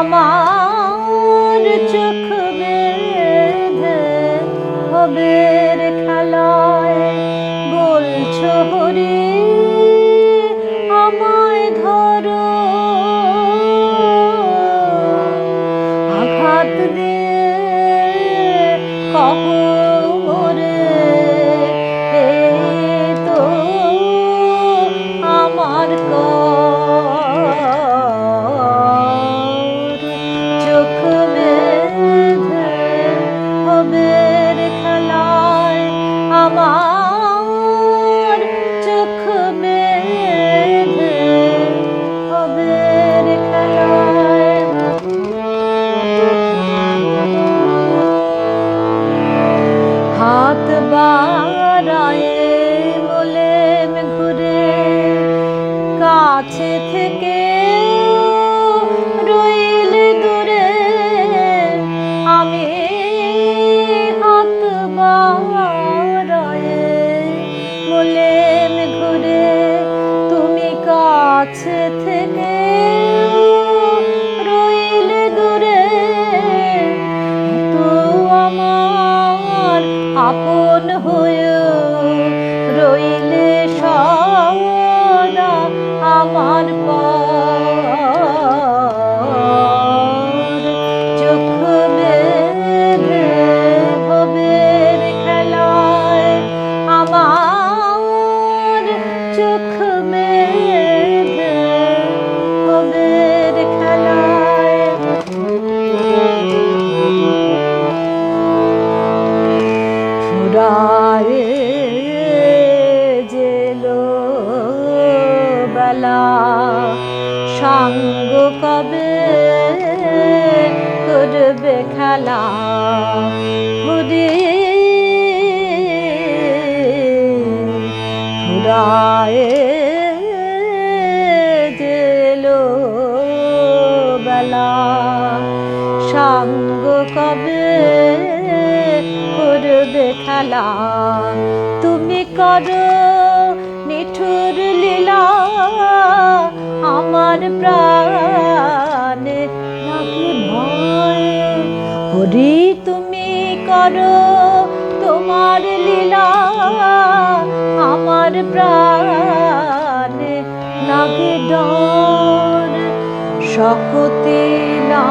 আমার চোখ বেঁধে ভবের খেলায় বলছো হরি আমায় ধরো, আঘাত দিয়ে কহো মোরে এই তো আমার চোখ বেঁধে ভবের খেলায় আমার চোখ বেঁধে ভবের খেলায় হাত বাড়ায় মোলেম ঘুরে কাছে থেকে রইলে দূরে, আমি হাত বাড়ায় মোলেম ঘুরে তুমি কাছে থেকে রইলে দূরে, তো আমার আপন হয়ে রইলে সদা আমার চোখ বেঁধে ভবের খেলায় আমার চোখ বেঁধে ভবের খেলায় ফুরায় জেলো বেলা সাঙ্গ কবে করবে খেলা হরি ফুরায় জেলো বেলা সাঙ্গ কবে করবে খেলা, তুমি করো নিঠুর লীলা আমার প্রাণে লাগে ভয়, হরি তুমি করো তোমার লীলা আমার প্রাণে লাগে ডর, শক্তি না